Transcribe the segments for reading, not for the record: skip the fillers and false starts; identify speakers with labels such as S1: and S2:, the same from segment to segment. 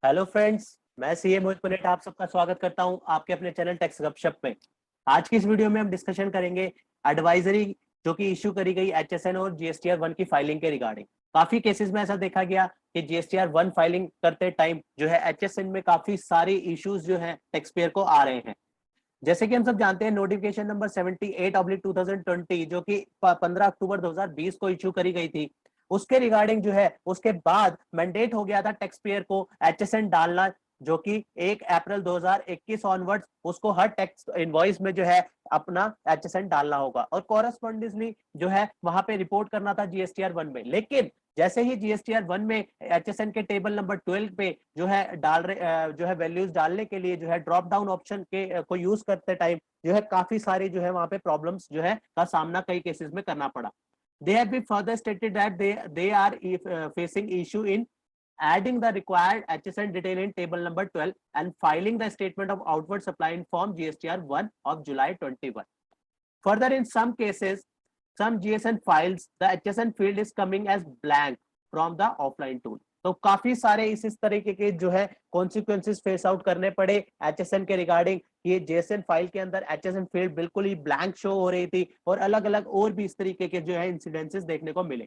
S1: Hello friends, मैं CA मोहित Punnett आप सबका स्वागत करता हूं आपके अपने चैनल टैक्स गपशप में। आज की इस वीडियो में हम डिस्कशन करेंगे एडवाइजरी जो कि इशू करी गई एचएसएन और जीएसटीआर 1 की फाइलिंग के रिगार्डिंग। काफी केसेस में ऐसा देखा गया कि जीएसटीआर 1 फाइलिंग करते टाइम जो है एचएसएन में काफी सारी इश्यूज जो है टैक्स पेयर को आ रहे हैं। जैसे कि हम सब जानते हैं नोटिफिकेशन नंबर 78/2020 जो कि 15 अक्टूबर 2020 को इशू करी गई थी, उसके रिगार्डिंग जो है उसके बाद मैंडेट हो गया था टैक्स पेयर को एचएसएन डालना, जो कि 1 अप्रैल 2021 ऑनवर्ड्स उसको हर टैक्स इनवॉइस में जो है अपना एचएसएन डालना होगा और कॉरेस्पॉन्डेंटली जो है वहां पे रिपोर्ट करना था जीएसटीआर 1 में। लेकिन जैसे ही जीएसटीआर 1 में एचएसएन के टेबल नंबर 12 पे जो है जो है वैल्यूज डालने के लिए जो है ड्रॉप डाउन ऑप्शन के को यूज करते टाइम जो है काफी सारी जो है वहां पे प्रॉब्लम्स जो है का सामना कई केसेस में करना पड़ा। They have been further stated that they are facing issue in adding the required HSN detail in table number 12 and filing the statement of outward supply in form GSTR 1 of July 21. Further, in some cases, some GSN files, the HSN field is coming as blank from the offline tool. तो काफी सारे इस तरीके के जो है consequences face out करने पड़े एचएसएन के रिगार्डिंग। ये जेएसएन फाइल के अंदर एचएसएन फील्ड बिल्कुल ही ब्लैंक शो हो रही थी और अलग अलग और भी इस तरीके के जो है इंसिडेंसेस देखने को मिले।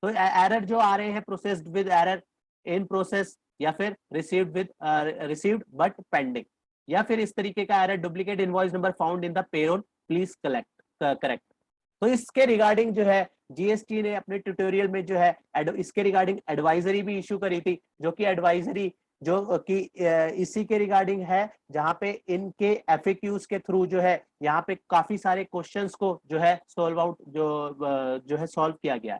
S1: तो एरर जो आ रहे हैं processed with error, in process, या फिर रिसीव्ड बट पेंडिंग, या फिर इस तरीके का error duplicate invoice number found in the payroll please correct. तो इसके रिगार्डिंग जो है जीएसटी ने अपने ट्यूटोरियल में जो है इसके रिगार्डिंग एडवाइजरी भी इशू करी थी, जो कि एडवाइजरी जो कि इसी के रिगार्डिंग है, जहां पे इनके एफएक्यूज के थ्रू जो है यहाँ पे काफी सारे क्वेश्चंस को जो है सॉल्व आउट जो है सॉल्व किया गया है।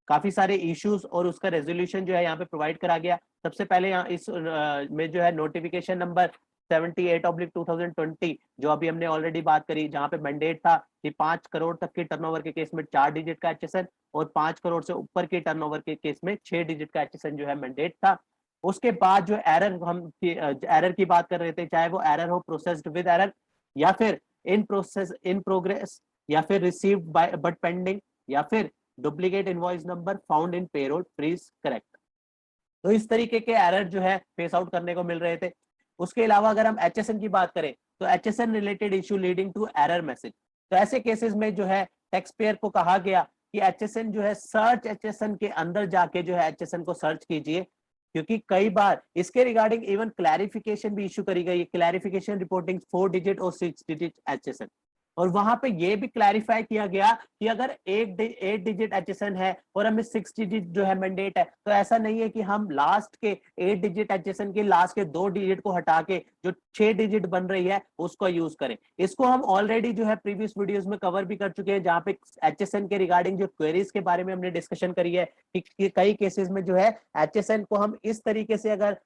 S1: काफी सारे इश्यूज और उसका रेजोल्यूशन जो है यहाँ पे प्रोवाइड करा गया। सबसे पहले यहाँ इस में जो है नोटिफिकेशन नंबर 78/2020 जो अभी हमने ऑलरेडी बात करी, जहां पे मैंडेट था कि 5 करोड़ तक के टर्नओवर के केस में 4 डिजिट का एचएसएन और 5 करोड़ से ऊपर के टर्नओवर के केस में 6 डिजिट का एचएसएन जो है मैंडेट था। उसके बाद जो एरर की बात कर रहे थे, चाहे वो एरर हो प्रोसेस्ड विद एरर, या फिर इन प्रोग्रेस, या फिर रिसीव्ड बाय बट पेंडिंग, या फिर duplicate invoice number found in payroll please correct. तो इस तरीके के एरर जो है फेस आउट करने को मिल रहे थे। उसके अलावा अगर हम एचएसएन की बात करें तो HSN related issue leading to error message. तो ऐसे केसेस में जो है टैक्स पेयर को कहा गया कि एचएसएन जो है सर्च एचएसएन के अंदर जाके जो है एचएसएन को सर्च कीजिए, क्योंकि कई बार इसके रिगार्डिंग इवन क्लैरिफिकेशन भी इशू करी गई है, क्लैरिफिकेशन रिपोर्टिंग 4 डिजिट और 6 डिजिट एचएसएन। और वहां पे ये भी क्लैरिफाई किया गया कि अगर 8 डिजिट एचएसएन है और हमें 6 डिजिट जो है मैंडेट है, तो ऐसा नहीं है कि हम लास्ट के 8 डिजिट एचएसएन के लास्ट के 2 डिजिट को हटा के जो 6 डिजिट बन रही है उसको यूज करें। इसको हम ऑलरेडी जो है प्रीवियस वीडियोस में कवर भी कर चुके हैं, जहां पे एचएसएन के रिगार्डिंग जो क्वेरीज के बारे में हमने डिस्कशन करी है कि कई केसेस में जो है एचएसएन को हम इस तरीके से अगर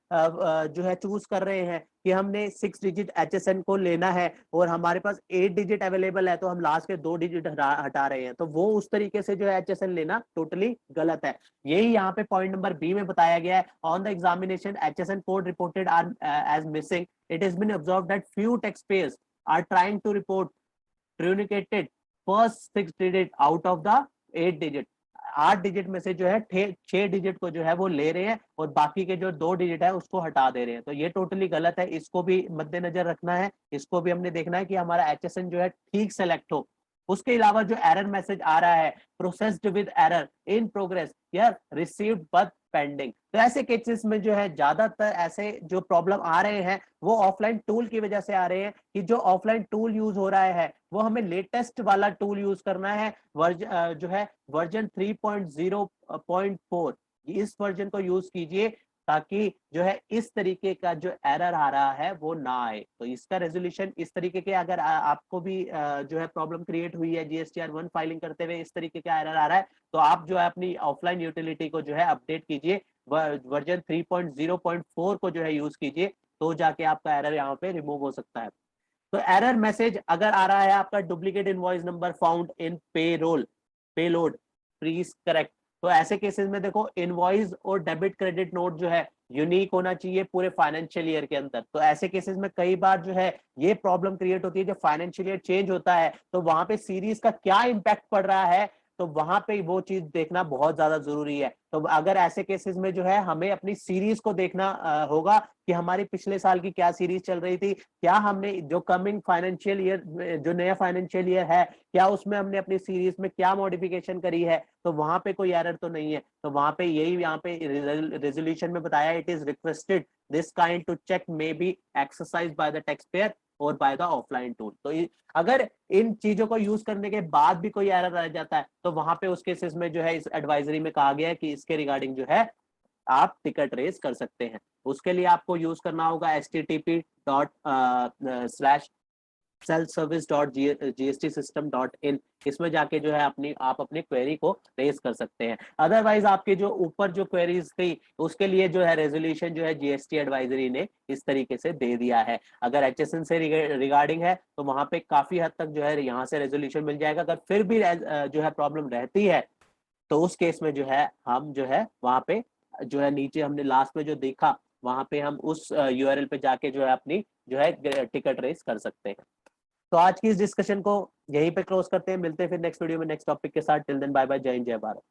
S1: जो है चूज कर रहे हैं कि हमने 6 डिजिट एचएसएन को लेना है और हमारे पास 8 डिजिट अवेलेबल है, तो हम लास्ट के 2 डिजिट हटा रहे हैं, तो वो उस तरीके से जो है एचएसएन लेना टोटली गलत है। यही यहाँ पे पॉइंट नंबर बी में बताया गया है। On the examination HSN code reported are as missing, it has been observed that few tax payers are trying to report truncated first 6 digit out of the 8 digit. 8 digit में से जो है 6 digit को जो है वो ले रहे हैं और बाकी के जो 2 डिजिट है उसको हटा दे रहे हैं। तो ये टोटली गलत है, इसको भी मद्देनजर रखना है, इसको भी हमने देखना है कि हमारा एचएसएन जो है ठीक सेलेक्ट हो। उसके अलावा जो एरर मैसेज आ रहा है processed with error, in progress या रिसीव्ड बट पेंडिंग, तो ऐसे केसेस में जो है ज्यादातर ऐसे जो प्रॉब्लम आ रहे हैं वो ऑफलाइन टूल की वजह से आ रहे हैं कि जो ऑफलाइन टूल यूज हो रहा है वो हमें लेटेस्ट वाला टूल यूज करना है, जो है वर्जन 3.0.4, इस वर्जन को यूज कीजिए ताकि जो है इस तरीके का जो एरर आ रहा है वो ना आए। तो इसका रेजोल्यूशन इस तरीके के अगर आपको भी जो है प्रॉब्लम क्रिएट हुई है जीएसटीआर 1 फाइलिंग करते हुए, इस तरीके का एरर आ रहा है, तो आप जो है अपनी ऑफलाइन यूटिलिटी को जो है अपडेट कीजिए, वर्जन 3.0.4 को जो है यूज कीजिए, तो जाके आपका एरर यहाँ पे रिमूव हो सकता है। तो एरर मैसेज अगर आ रहा है आपका duplicate invoice number found in payload please correct, तो ऐसे केसेस में देखो इनवॉइस और डेबिट क्रेडिट नोट जो है यूनिक होना चाहिए पूरे फाइनेंशियल ईयर के अंदर। तो ऐसे केसेस में कई बार जो है ये प्रॉब्लम क्रिएट होती है, जब फाइनेंशियल ईयर चेंज होता है तो वहां पे सीरीज का क्या इंपैक्ट पड़ रहा है तो वहां पे वो चीज देखना बहुत ज्यादा जरूरी है। तो अगर ऐसे केसेस में जो है हमें अपनी सीरीज को देखना होगा कि हमारी पिछले साल की क्या सीरीज चल रही थी, क्या हमने जो कमिंग फाइनेंशियल ईयर, जो नया फाइनेंशियल ईयर है, क्या उसमें हमने अपनी सीरीज में क्या मॉडिफिकेशन करी है, तो वहां पे कोई एरर तो नहीं है। तो वहां पे यही यहाँ पे रेजोल्यूशन में बताया, it is requested this kind to check may be exercise by the tax payer और बाय द ऑफलाइन टूल। तो अगर इन चीजों को यूज करने के बाद भी कोई एरर रह जाता है तो वहां पे उस केसेस में जो है इस एडवाइजरी में कहा गया है कि इसके रिगार्डिंग जो है आप टिकट रेज कर सकते हैं। उसके लिए आपको यूज करना होगा http://selfservice.gstsystem.in। इसमें जाके जो है आप अपनी क्वेरी को रेज कर सकते हैं। अदरवाइज आपके जो ऊपर जो क्वेरीज थी उसके लिए जो है रेजोल्यूशन जो है जीएसटी एडवाइजरी ने इस तरीके से दे दिया है। अगर एचएसएन से रिगार्डिंग है तो वहां पे काफी हद तक जो है यहाँ से रेजोल्यूशन मिल जाएगा। अगर फिर भी जो है प्रॉब्लम रहती है तो उस केस में जो है हम जो है वहां पे जो है नीचे हमने लास्ट में जो देखा वहां पे हम उस यूआरएल पे जाके जो है अपनी जो है टिकट रेस कर सकते हैं। तो आज की इस डिस्कशन को यहीं पे क्लोज करते हैं, मिलते हैं फिर नेक्स्ट वीडियो में नेक्स्ट टॉपिक के साथ। टिल देन बाय बाय, जय हिंद जय भारत।